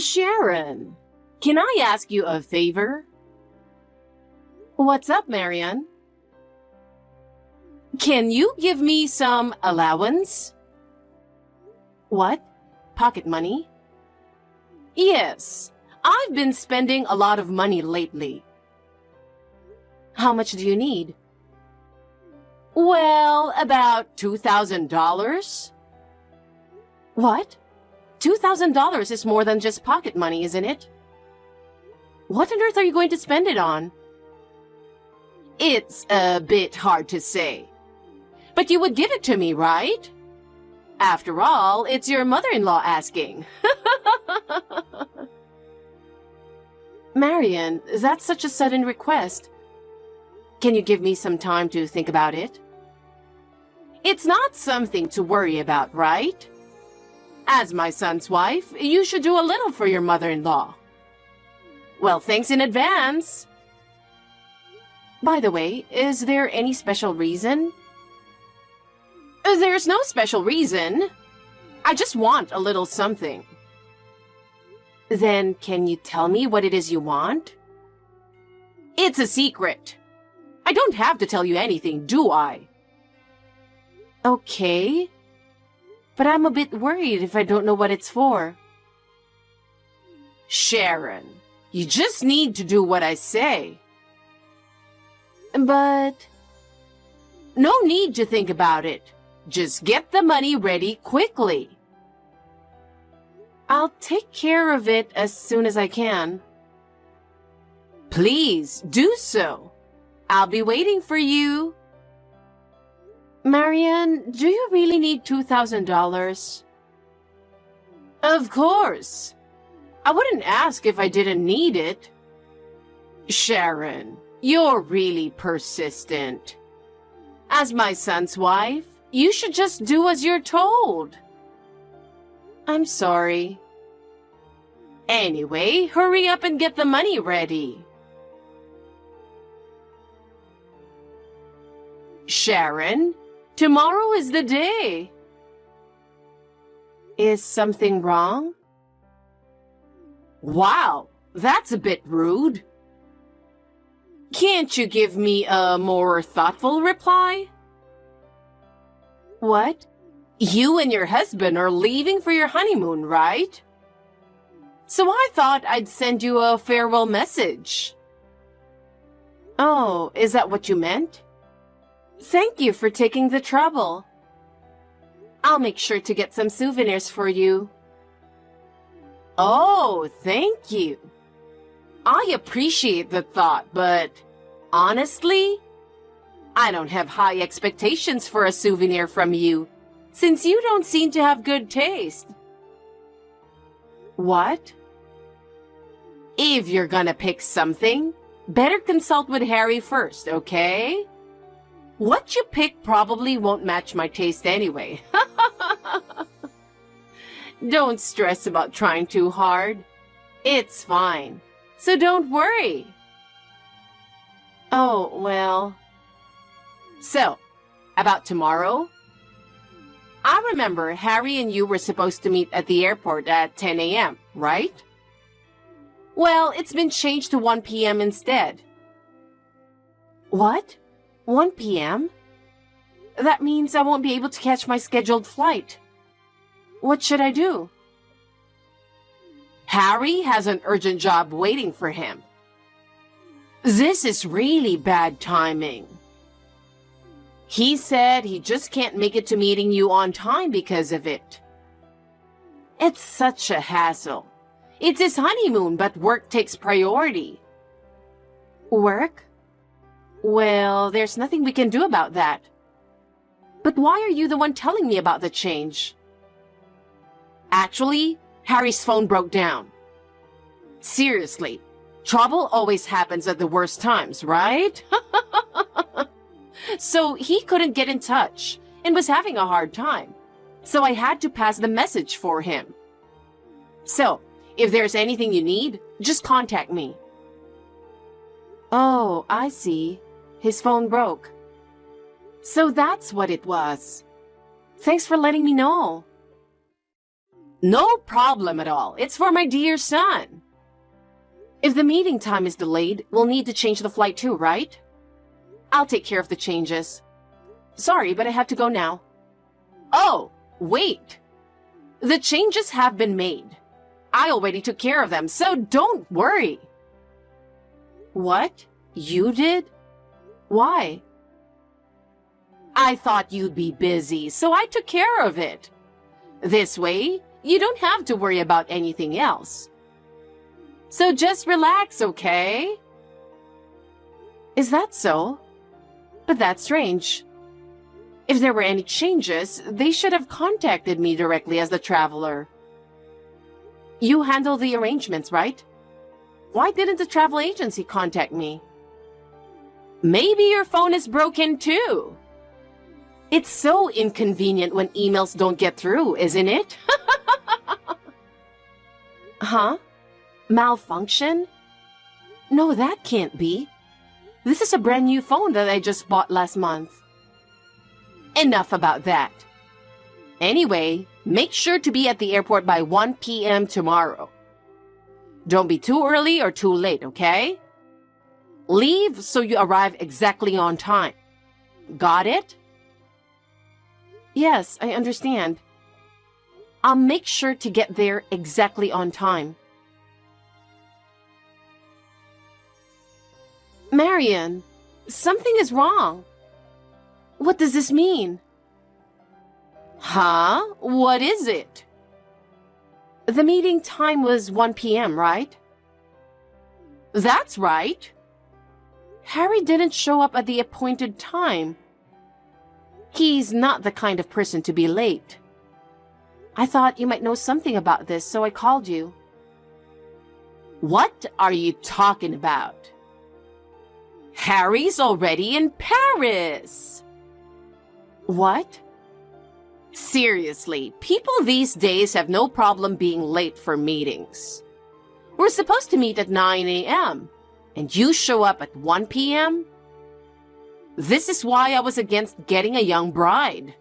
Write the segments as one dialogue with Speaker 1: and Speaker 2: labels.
Speaker 1: Sharon, can I ask you a favor? What's up, Marian? Can you give me some allowance? What? Pocket money? Yes, I've been spending a lot of money lately. How much do you need? Well, about $2,000. What? $2,000 is more than just pocket money, isn't it? What on earth are you going to spend it on? It's a bit hard to say. But you would give it to me, right? After all, it's your mother-in-law asking. Marian, that's such a sudden request. Can you give me some time to think about it? It's not something to worry about, right? As my son's wife, you should do a little for your mother-in-law. Well, thanks in advance. By the way, is there any special reason? There's no special reason. I just want a little something. Then can you tell me what it is you want? It's a secret. I don't have to tell you anything, do I? Okay. But I'm a bit worried if I don't know what it's for. Sharon, you just need to do what I say. But... no need to think about it. Just get the money ready quickly. I'll take care of it as soon as I can. Please, do so. I'll be waiting for you. Marian, do you really need $2,000? Of course. I wouldn't ask if I didn't need it. Sharon, you're really persistent. As my son's wife, you should just do as you're told. I'm sorry. Anyway, hurry up and get the money ready. Sharon, tomorrow is the day. Is something wrong? Wow, that's a bit rude. Can't you give me a more thoughtful reply? What? You and your husband are leaving for your honeymoon, right? So I thought I'd send you a farewell message. Oh, is that what you meant? Thank you for taking the trouble. I'll make sure to get some souvenirs for you. Oh, thank you. I appreciate the thought, but honestly, I don't have high expectations for a souvenir from you, since you don't seem to have good taste. What? If you're gonna pick something, better consult with Harry first, okay? What you pick probably won't match my taste anyway. Don't stress about trying too hard. It's fine, so don't worry. Oh, well... So, about tomorrow? I remember Harry and you were supposed to meet at the airport at 10 a.m., right? Well, it's been changed to 1 p.m. instead. What? 1 p.m.? That means I won't be able to catch my scheduled flight. What should I do? Harry has an urgent job waiting for him. This is really bad timing. He said he just can't make it to meeting you on time because of it. It's such a hassle. It's his honeymoon, but work takes priority. Work? Well, there's nothing we can do about that. But why are you the one telling me about the change? Actually, Harry's phone broke down. Seriously, trouble always happens at the worst times, right? So he couldn't get in touch and was having a hard time. So I had to pass the message for him. So, if there's anything you need, just contact me. Oh, I see. His phone broke. So that's what it was. Thanks for letting me know. No problem at all. It's for my dear son. If the meeting time is delayed, we'll need to change the flight too, right? I'll take care of the changes. Sorry, but I have to go now. Oh, wait. The changes have been made. I already took care of them, so don't worry. What? You did? Why? I thought you'd be busy, so I took care of it. This way, you don't have to worry about anything else. So just relax, okay? Is that so? But that's strange. If there were any changes, they should have contacted me directly as the traveler. You handle the arrangements, right? Why didn't the travel agency contact me? Maybe your phone is broken too. It's so inconvenient when emails don't get through, isn't it? Huh? Malfunction? No, that can't be. This is a brand new phone that I just bought last month. Enough about that. Anyway, make sure to be at the airport by 1 p.m. tomorrow. Don't be too early or too late, okay? Leave so you arrive exactly on time. Got it? Yes, I understand. I'll make sure to get there exactly on time. Marian, something is wrong. What does this mean? Huh? What is it? The meeting time was 1 p.m., right? That's right. Harry didn't show up at the appointed time. He's not the kind of person to be late. I thought you might know something about this, so I called you. What are you talking about? Harry's already in Paris. What? Seriously, people these days have no problem being late for meetings. We're supposed to meet at 9 a.m., and you show up at 1 p.m.? This is why I was against getting a young bride.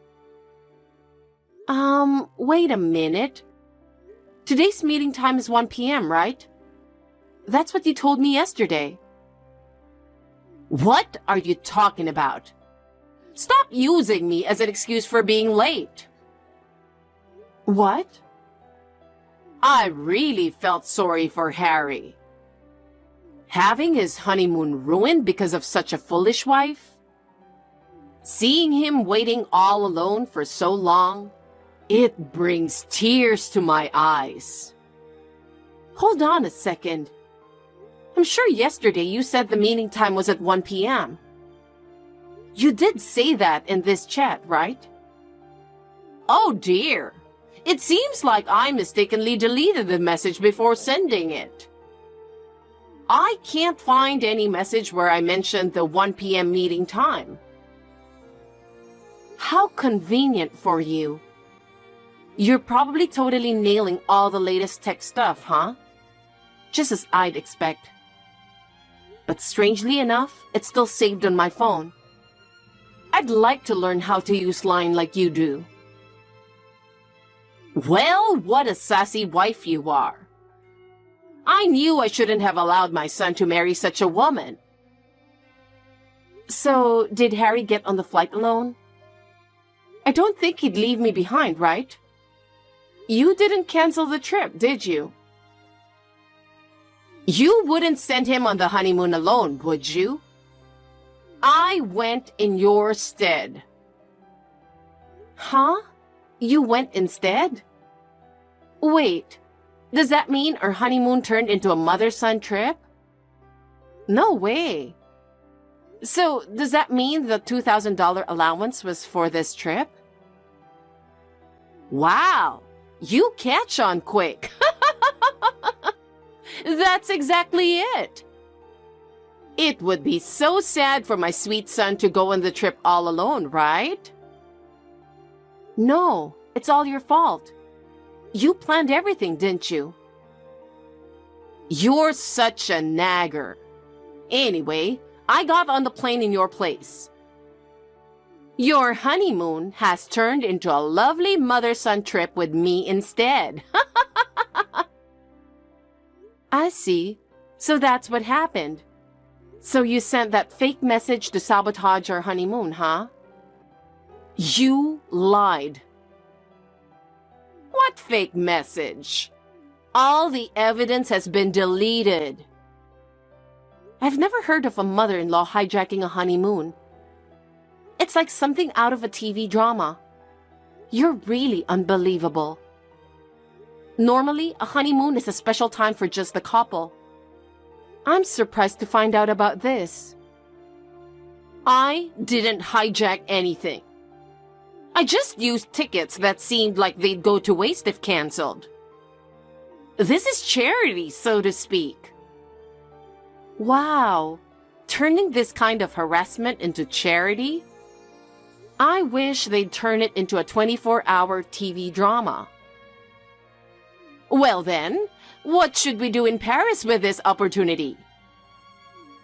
Speaker 1: Wait a minute. Today's meeting time is 1 p.m., right? That's what you told me yesterday. What are you talking about? Stop using me as an excuse for being late. What? I really felt sorry for Harry. Having his honeymoon ruined because of such a foolish wife? Seeing him waiting all alone for so long, it brings tears to my eyes. Hold on a second. I'm sure yesterday you said the meeting time was at 1 p.m. You did say that in this chat, right? Oh dear. It seems like I mistakenly deleted the message before sending it. I can't find any message where I mentioned the 1 p.m. meeting time. How convenient for you. You're probably totally nailing all the latest tech stuff, huh? Just as I'd expect. But strangely enough, it's still saved on my phone. I'd like to learn how to use Line like you do. Well, what a sassy wife you are. I knew I shouldn't have allowed my son to marry such a woman. So, did Harry get on the flight alone? I don't think he'd leave me behind, right? You didn't cancel the trip, did you? You wouldn't send him on the honeymoon alone, would you? I went in your stead. Huh? You went instead? Wait, does that mean our honeymoon turned into a mother-son trip? No way. So, does that mean the $2,000 allowance was for this trip? Wow, you catch on quick. That's exactly it. It would be so sad for my sweet son to go on the trip all alone, right? No, it's all your fault. You planned everything, didn't you? You're such a nagger. Anyway, I got on the plane in your place. Your honeymoon has turned into a lovely mother-son trip with me instead. I see. So that's what happened. So you sent that fake message to sabotage our honeymoon, huh? You lied. What fake message? All the evidence has been deleted. I've never heard of a mother-in-law hijacking a honeymoon. It's like something out of a TV drama. You're really unbelievable. Normally, a honeymoon is a special time for just the couple. I'm surprised to find out about this. I didn't hijack anything. I just used tickets that seemed like they'd go to waste if canceled. This is charity, so to speak. Wow, turning this kind of harassment into charity? I wish they'd turn it into a 24-hour TV drama. Well then, what should we do in Paris with this opportunity?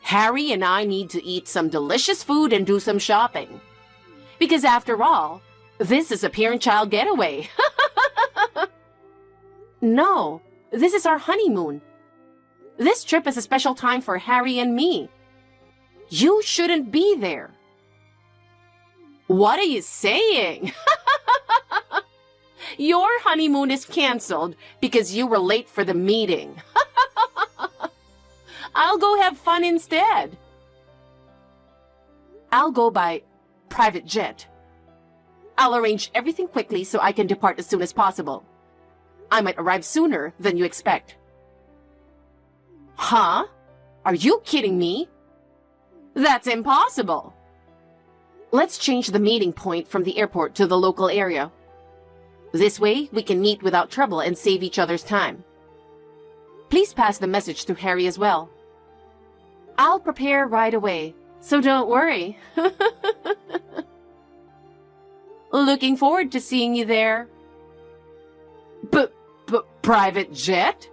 Speaker 1: Harry and I need to eat some delicious food and do some shopping. Because after all, this is a parent-child getaway. No, this is our honeymoon. This trip is a special time for Harry and me. You shouldn't be there. What are you saying? Your honeymoon is canceled because you were late for the meeting. I'll go have fun instead. I'll go by private jet. I'll arrange everything quickly so I can depart as soon as possible. I might arrive sooner than you expect. Huh? Are you kidding me? That's impossible. Let's change the meeting point from the airport to the local area. This way, we can meet without trouble and save each other's time. Please pass the message to Harry as well. I'll prepare right away, so don't worry. Looking forward to seeing you there. Private jet?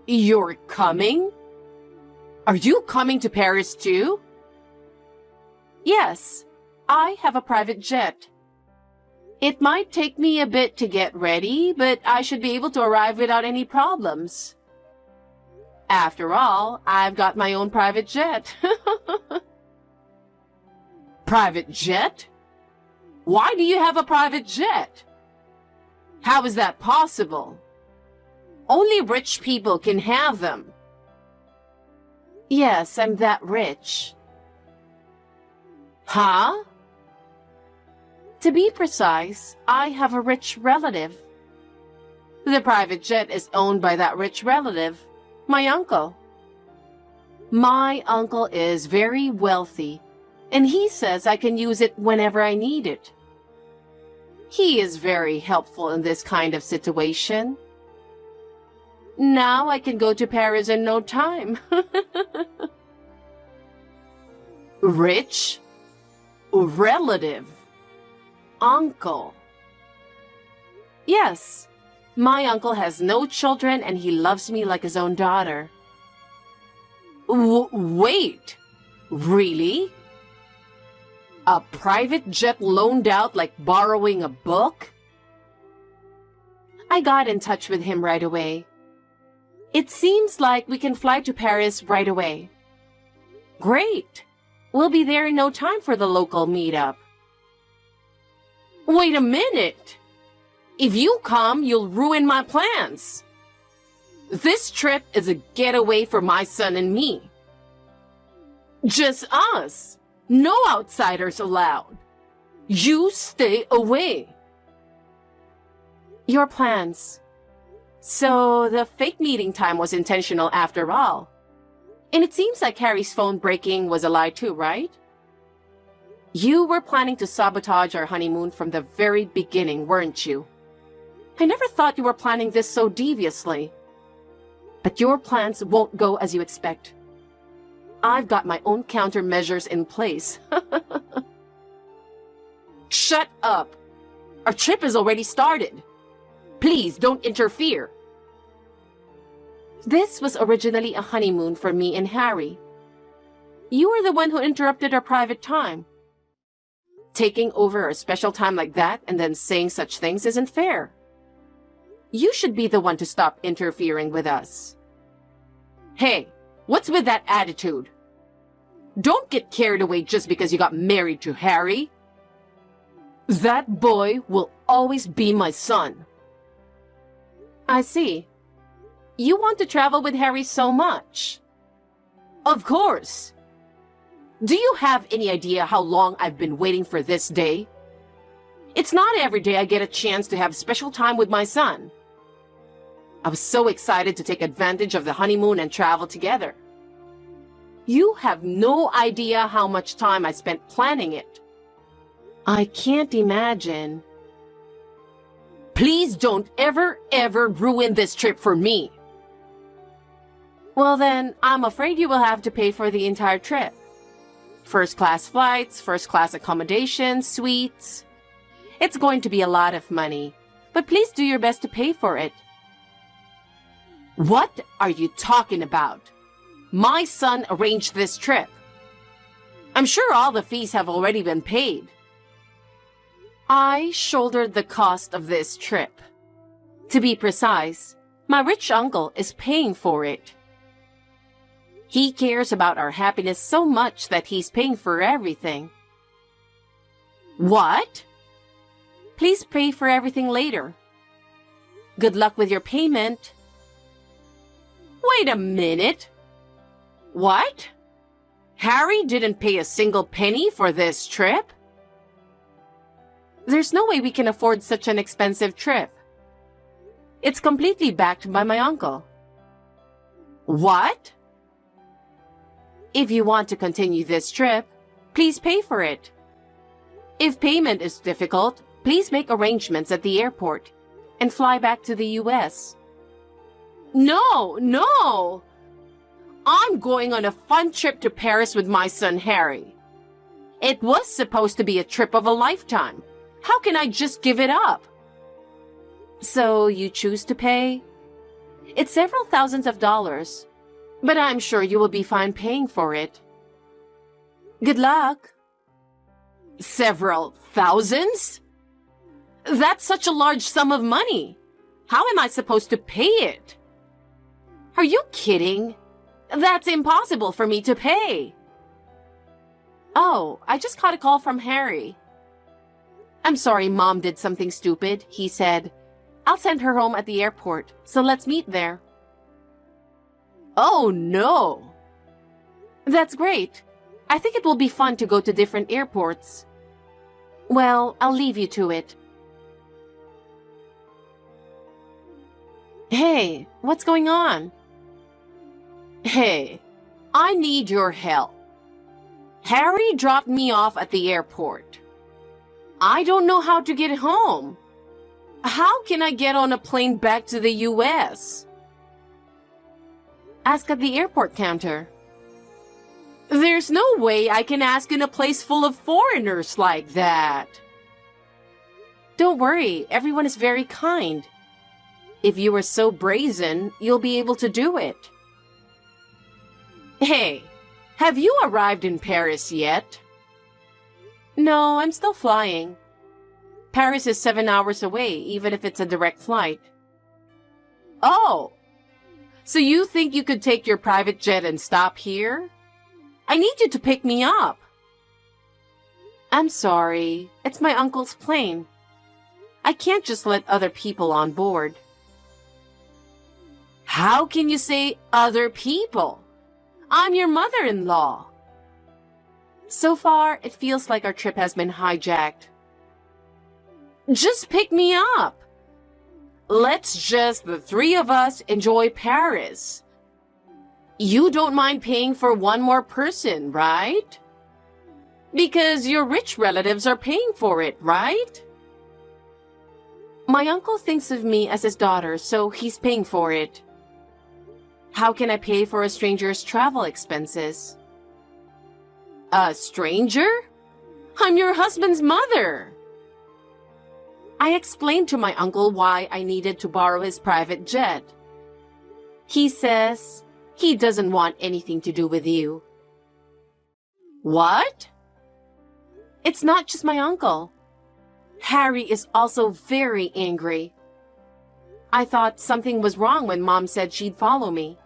Speaker 1: You're coming? Are you coming to Paris too? Yes, I have a private jet. It might take me a bit to get ready, but I should be able to arrive without any problems. After all, I've got my own private jet. Private jet? Why do you have a private jet? How is that possible? Only rich people can have them. Yes, I'm that rich. Huh? To be precise, I have a rich relative. The private jet is owned by that rich relative, my uncle. My uncle is very wealthy, and he says I can use it whenever I need it. He is very helpful in this kind of situation. Now I can go to Paris in no time. Rich? Relative? Uncle? Yes, my uncle has no children and he loves me like his own daughter. Wait, really? A private jet loaned out like borrowing a book? I got in touch with him right away. It seems like we can fly to Paris right away. Great! We'll be there in no time for the local meetup. Wait a minute! If you come, you'll ruin my plans. This trip is a getaway for my son and me. Just us. No outsiders allowed. You stay away. Your plans. So the fake meeting time was intentional after all. And it seems like Harry's phone breaking was a lie too, right? You were planning to sabotage our honeymoon from the very beginning, weren't you? I never thought you were planning this so deviously. But your plans won't go as you expect. I've got my own countermeasures in place. Shut up! Our trip is already started. Please don't interfere. This was originally a honeymoon for me and Harry. You were the one who interrupted our private time. Taking over a special time like that and then saying such things isn't fair. You should be the one to stop interfering with us. Hey, what's with that attitude? Don't get carried away just because you got married to Harry. That boy will always be my son. I see. You want to travel with Harry so much? Of course. Do you have any idea how long I've been waiting for this day? It's not every day I get a chance to have special time with my son. I was so excited to take advantage of the honeymoon and travel together. You have no idea how much time I spent planning it. I can't imagine. Please don't ever ruin this trip for me. Well then, I'm afraid you will have to pay for the entire trip. First-class flights, first-class accommodation, suites. It's going to be a lot of money, but please do your best to pay for it. What are you talking about? My son arranged this trip. I'm sure all the fees have already been paid. I shouldered the cost of this trip. To be precise, my rich uncle is paying for it. He cares about our happiness so much that he's paying for everything. What? Please pay for everything later. Good luck with your payment. Wait a minute. What? Harry didn't pay a single penny for this trip? There's no way we can afford such an expensive trip. It's completely backed by my uncle. What? If you want to continue this trip, please pay for it. If payment is difficult, please make arrangements at the airport and fly back to the US. No! I'm going on a fun trip to Paris with my son Harry. It was supposed to be a trip of a lifetime. How can I just give it up? So you choose to pay? It's several thousands of dollars, but I'm sure you will be fine paying for it. Good luck. Several thousands? That's such a large sum of money. How am I supposed to pay it? Are you kidding? That's impossible for me to pay. Oh, I just got a call from Harry. I'm sorry Mom did something stupid, he said. I'll send her home at the airport, so let's meet there. Oh no! That's great. I think it will be fun to go to different airports. Well, I'll leave you to it. Hey, what's going on? Hey, I need your help. Harry dropped me off at the airport. I don't know how to get home. How can I get on a plane back to the US? Ask at the airport counter. There's no way I can ask in a place full of foreigners like that. Don't worry, everyone is very kind. If you are so brazen, you'll be able to do it. Hey, have you arrived in Paris yet? No, I'm still flying. Paris is 7 hours away, even if it's a direct flight. Oh, so you think you could take your private jet and stop here? I need you to pick me up. I'm sorry, it's my uncle's plane. I can't just let other people on board. How can you say other people? I'm your mother-in-law. So far, it feels like our trip has been hijacked. Just pick me up. Let's just, the three of us, enjoy Paris. You don't mind paying for one more person, right? Because your rich relatives are paying for it, right? My uncle thinks of me as his daughter, so he's paying for it. How can I pay for a stranger's travel expenses? A stranger? I'm your husband's mother. I explained to my uncle why I needed to borrow his private jet. He says he doesn't want anything to do with you. What? It's not just my uncle. Harry is also very angry. I thought something was wrong when Mom said she'd follow me.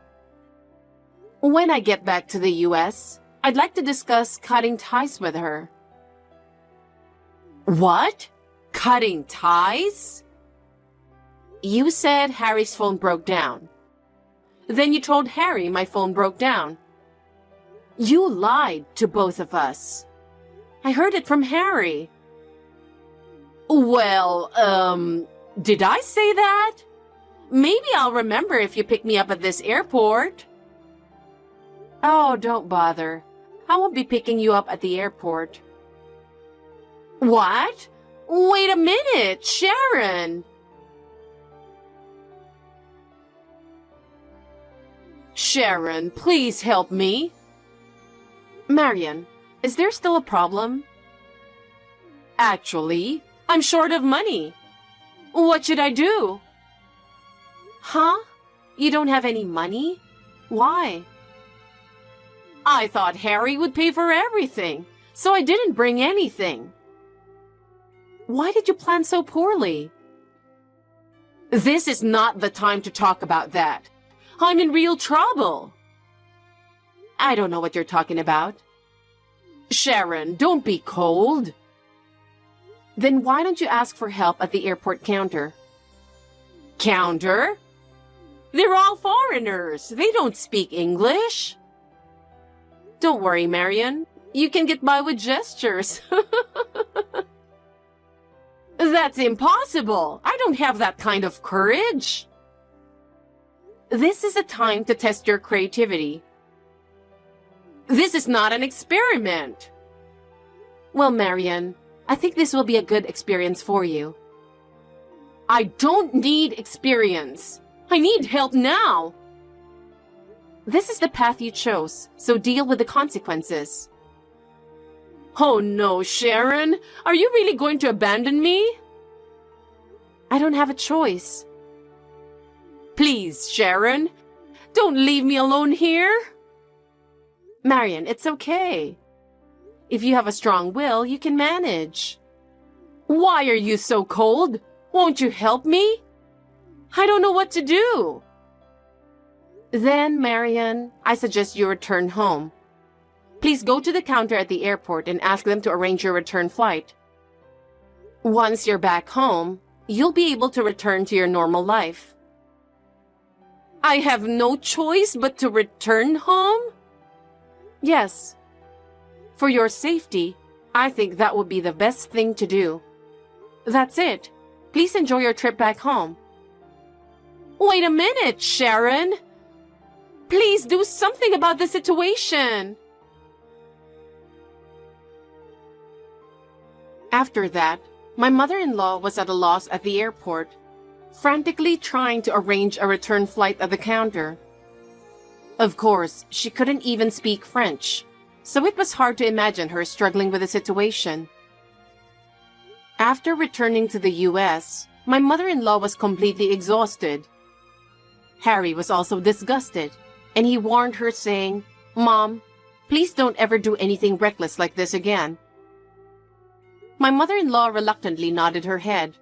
Speaker 1: When I get back to the US, I'd like to discuss cutting ties with her. What? Cutting ties? You said Harry's phone broke down. Then you told Harry my phone broke down. You lied to both of us. I heard it from Harry. Well, did I say that? Maybe I'll remember if you pick me up at this airport. Oh, don't bother. I won't be picking you up at the airport. What? Wait a minute, Sharon. Sharon, please help me. Marian, is there still a problem? Actually, I'm short of money. What should I do? Huh? You don't have any money? Why? I thought Harry would pay for everything, so I didn't bring anything. Why did you plan so poorly? This is not the time to talk about that. I'm in real trouble. I don't know what you're talking about. Sharon, don't be cold. Then why don't you ask for help at the airport counter? Counter? They're all foreigners. They don't speak English. Don't worry, Marian. You can get by with gestures. That's impossible. I don't have that kind of courage. This is a time to test your creativity. This is not an experiment. Well, Marian, I think this will be a good experience for you. I don't need experience. I need help now. This is the path you chose, so deal with the consequences. Oh no, Sharon. Are you really going to abandon me? I don't have a choice. Please, Sharon. Don't leave me alone here. Marian, it's okay. If you have a strong will, you can manage. Why are you so cold? Won't you help me? I don't know what to do. Then, Marian, I suggest you return home. Please go to the counter at the airport and ask them to arrange your return flight. Once you're back home, you'll be able to return to your normal life. I have no choice but to return home? Yes. For your safety, I think that would be the best thing to do. That's it. Please enjoy your trip back home. Wait a minute, Sharon. Please do something about the situation. After that, my mother-in-law was at a loss at the airport, frantically trying to arrange a return flight at the counter. Of course, she couldn't even speak French, so it was hard to imagine her struggling with the situation. After returning to the US, my mother-in-law was completely exhausted. Harry was also disgusted, and he warned her saying, "Mom, please don't ever do anything reckless like this again." My mother-in-law reluctantly nodded her head,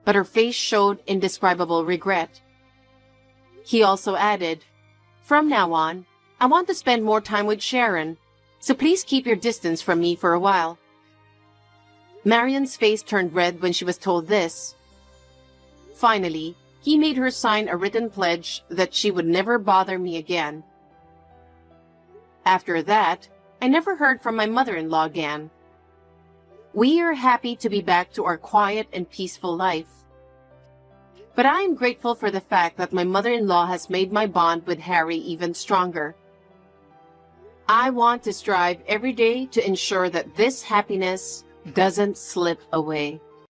Speaker 1: but her face showed indescribable regret. He also added, "From now on, I want to spend more time with Sharon, so please keep your distance from me for a while." Marian's face turned red when she was told this. Finally, he made her sign a written pledge that she would never bother me again. After that, I never heard from my mother-in-law again. We are happy to be back to our quiet and peaceful life. But I am grateful for the fact that my mother-in-law has made my bond with Harry even stronger. I want to strive every day to ensure that this happiness doesn't slip away.